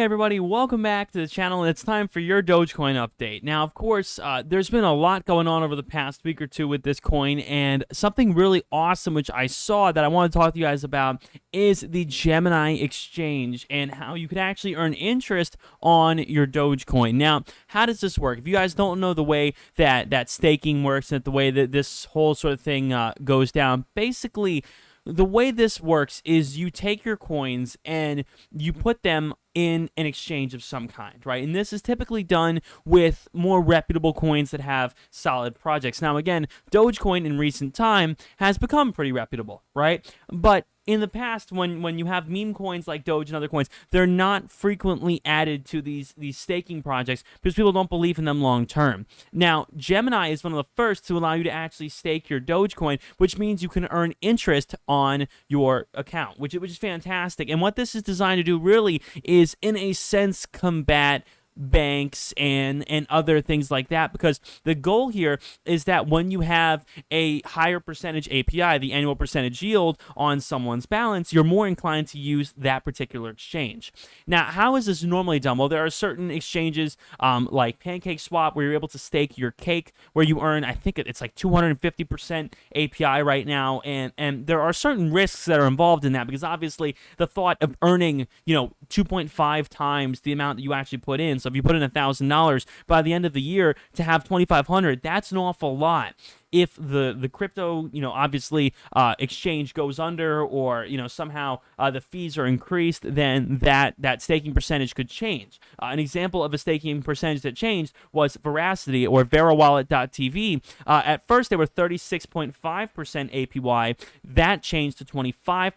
everybody, welcome back to the channel, and it's time for your Dogecoin update. Now, of course, there's been a lot going on over the past week or two with this coin, and something really awesome which I saw that I want to talk to you guys about is the Gemini exchange and how you can actually earn interest on your Dogecoin. Now, how does this work? If you guys don't know the way that staking works and the way that this whole sort of thing goes down, basically, the way this works is you take your coins and you put them in an exchange of some kind, right? And this is typically done with more reputable coins that have solid projects. Now, again, Dogecoin in recent time has become pretty reputable, right? But in the past, when you have meme coins like Doge and other coins, they're not frequently added to these staking projects because people don't believe in them long term. Now, Gemini is one of the first to allow you to actually stake your Dogecoin, which means you can earn interest on your account, which is fantastic. And what this is designed to do really is, in a sense, combat banks and other things like that, because the goal here is that when you have a higher percentage API, the annual percentage yield on someone's balance, you're more inclined to use that particular exchange. Now, how is this normally done? Well, there are certain exchanges like PancakeSwap where you're able to stake your cake, where you earn, I think it's like 250% API right now, and there are certain risks that are involved in that, because obviously the thought of earning 2.5 times the amount that you actually put in. So if you put in $1,000 by the end of the year to have 2,500, that's an awful lot. If the crypto, obviously exchange goes under, or somehow the fees are increased, then that staking percentage could change. An example of a staking percentage that changed was Veracity, or VeraWallet.tv. At first, they were 36.5% APY. That changed to 25%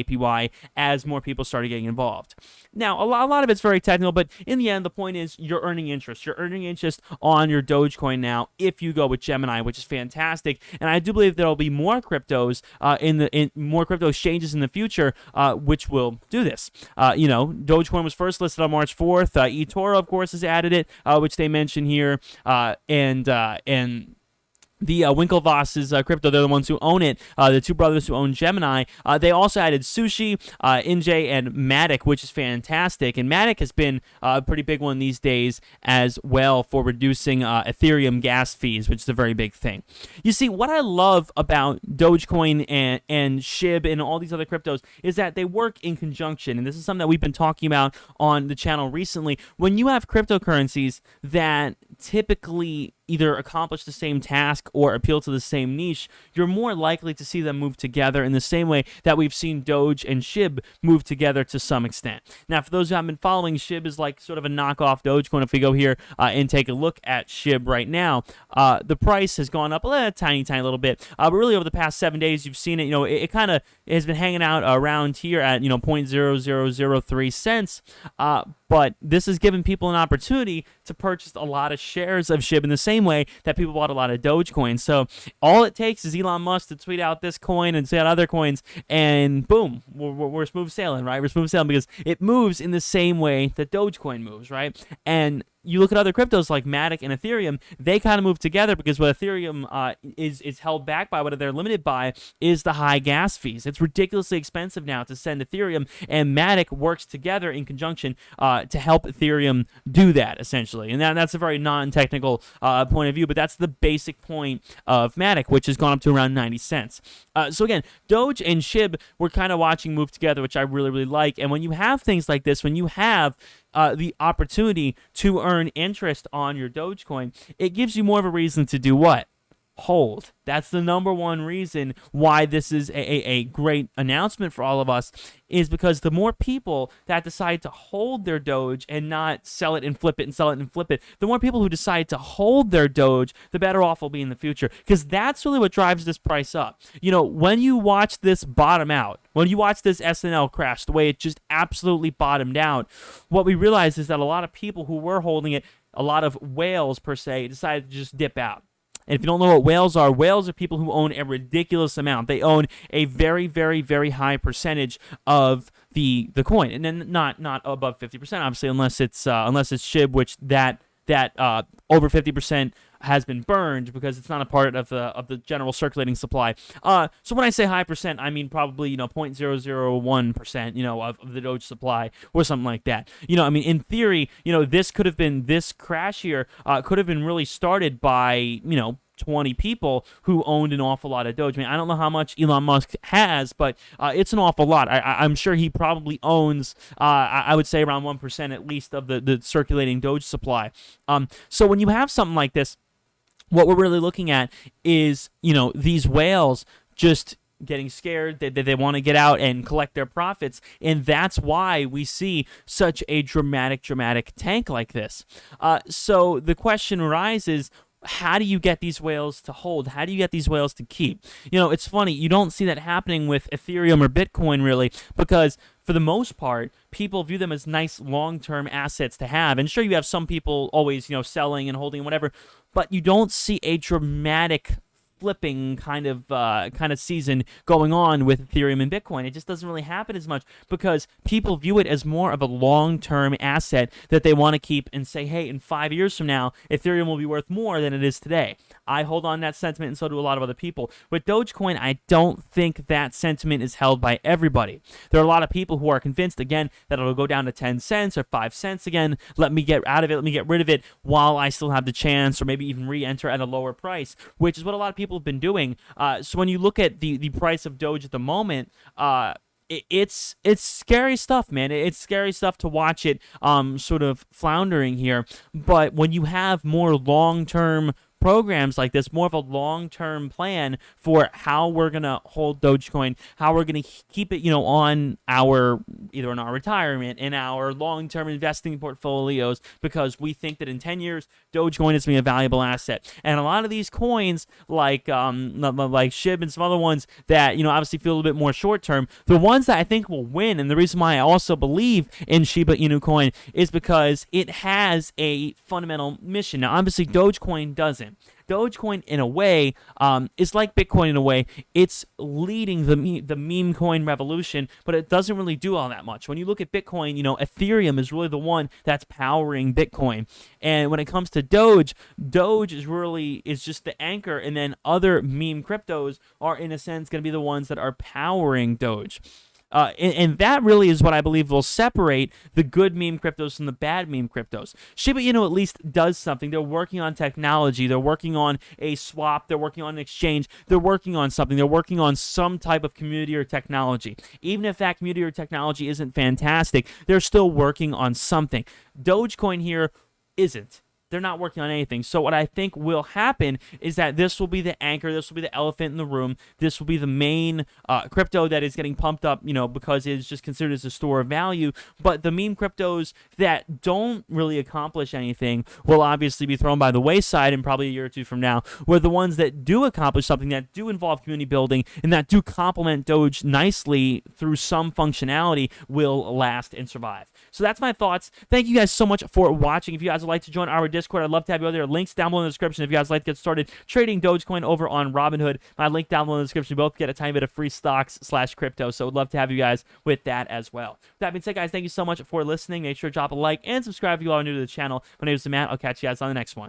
APY as more people started getting involved. Now, a lot of it's very technical, but in the end, the point is you're earning interest. You're earning interest on your Dogecoin now if you go with Gemini, which is fantastic. And I do believe there will be more cryptos in more crypto exchanges in the future, which will do this. Dogecoin was first listed on March 4th. eToro, of course, has added it, which they mention here, and the Winklevos's crypto, they're the ones who own it, the two brothers who own Gemini. They also added Sushi, NJ, and Matic, which is fantastic. And Matic has been a pretty big one these days as well for reducing Ethereum gas fees, which is a very big thing. You see, what I love about Dogecoin and SHIB and all these other cryptos is that they work in conjunction. And this is something that we've been talking about on the channel recently. When you have cryptocurrencies that typically either accomplish the same task or appeal to the same niche, you're more likely to see them move together in the same way that we've seen Doge and SHIB move together to some extent. Now, for those who haven't been following, SHIB is like sort of a knockoff Dogecoin. If we go here and take a look at SHIB right now, the price has gone up a tiny little bit, but really over the past 7 days, you've seen it, it kind of has been hanging out around here at, 0.0003 cents, but this has given people an opportunity to purchase a lot of shares of SHIB in the same way that people bought a lot of Dogecoin. So all it takes is Elon Musk to tweet out this coin and tweet out other coins, and boom, we're smooth sailing, right? We're smooth sailing because it moves in the same way that Dogecoin moves, right? And you look at other cryptos like Matic and Ethereum, they kind of move together because what Ethereum is held back by, what they're limited by, is the high gas fees. It's ridiculously expensive now to send Ethereum, and Matic works together in conjunction to help Ethereum do that, essentially. And that's a very non-technical point of view, but that's the basic point of Matic, which has gone up to around 90 cents. So again, Doge and SHIB, we're kind of watching move together, which I really like. And when you have things like this, when you have the opportunity to earn interest on your Dogecoin, it gives you more of a reason to do what? Hold. That's the number one reason why this is a great announcement for all of us, is because the more people that decide to hold their Doge and not sell it and flip it and sell it and flip it, the more people who decide to hold their Doge, the better off we'll be in the future, because that's really what drives this price up. When you watch this bottom out, when you watch this SNL crash, the way it just absolutely bottomed out, what we realize is that a lot of people who were holding it, a lot of whales per se, decided to just dip out. And if you don't know what whales are people who own a ridiculous amount. They own a very, very, very high percentage of the coin, and then not above 50%, obviously, unless it's SHIB, which that that over 50% has been burned because it's not a part of the general circulating supply. So when I say high percent, I mean probably 0.001% of the Doge supply or something like that. I mean, in theory, this crash here could have been really started by 20 people who owned an awful lot of Doge. I mean, I don't know how much Elon Musk has, but it's an awful lot. I'm sure he probably owns, I would say, around 1% at least of the circulating Doge supply. So when you have something like this, what we're really looking at is, these whales just getting scared, they want to get out and collect their profits, and that's why we see such a dramatic tank like this. So the question arises, how do you get these whales to hold? How do you get these whales to keep? It's funny, you don't see that happening with Ethereum or Bitcoin really, because for the most part, people view them as nice long-term assets to have. And sure, you have some people always, selling and holding and whatever, but you don't see a dramatic flipping kind of season going on with Ethereum and Bitcoin. It just doesn't really happen as much because people view it as more of a long-term asset that they want to keep and say, hey, in 5 years from now, Ethereum will be worth more than it is today. I hold on to that sentiment, and so do a lot of other people. With Dogecoin, I don't think that sentiment is held by everybody. There are a lot of people who are convinced, again, that it'll go down to 10 cents or 5 cents again. Let me get out of it. Let me get rid of it while I still have the chance, or maybe even re-enter at a lower price, which is what a lot of people have been doing. So when you look at the price of Doge at the moment, it's scary stuff, man. It's scary stuff to watch it sort of floundering here. But when you have more long-term programs like this, more of a long-term plan for how we're gonna hold Dogecoin, how we're gonna keep it, on our either in our retirement, in our long-term investing portfolios, because we think that in 10 years Dogecoin is gonna be a valuable asset. And a lot of these coins, like SHIB and some other ones that obviously feel a little bit more short-term, the ones that I think will win, and the reason why I also believe in Shiba Inu coin is because it has a fundamental mission. Now, obviously, Dogecoin doesn't. Dogecoin, in a way, is like Bitcoin in a way. It's leading the meme coin revolution, but it doesn't really do all that much. When you look at Bitcoin, Ethereum is really the one that's powering Bitcoin. And when it comes to Doge is just the anchor, and then other meme cryptos are, in a sense, going to be the ones that are powering Doge. And that really is what I believe will separate the good meme cryptos from the bad meme cryptos. Shiba Inu at least does something. They're working on technology. They're working on a swap. They're working on an exchange. They're working on something. They're working on some type of community or technology. Even if that community or technology isn't fantastic, they're still working on something. Dogecoin here isn't. They're not working on anything. So what I think will happen is that this will be the anchor. This will be the elephant in the room. This will be the main crypto that is getting pumped up, because it's just considered as a store of value. But the meme cryptos that don't really accomplish anything will obviously be thrown by the wayside in probably a year or two from now, where the ones that do accomplish something, that do involve community building, and that do complement Doge nicely through some functionality will last and survive. So that's my thoughts. Thank you guys so much for watching. If you guys would like to join our Discord, I'd love to have you over there. Links down below in the description if you guys like to get started trading Dogecoin over on Robinhood. My link down below in the description. You both get a tiny bit of free stocks/crypto. So I'd love to have you guys with that as well. With that being said, guys, thank you so much for listening. Make sure to drop a like and subscribe if you are new to the channel. My name is Matt. I'll catch you guys on the next one.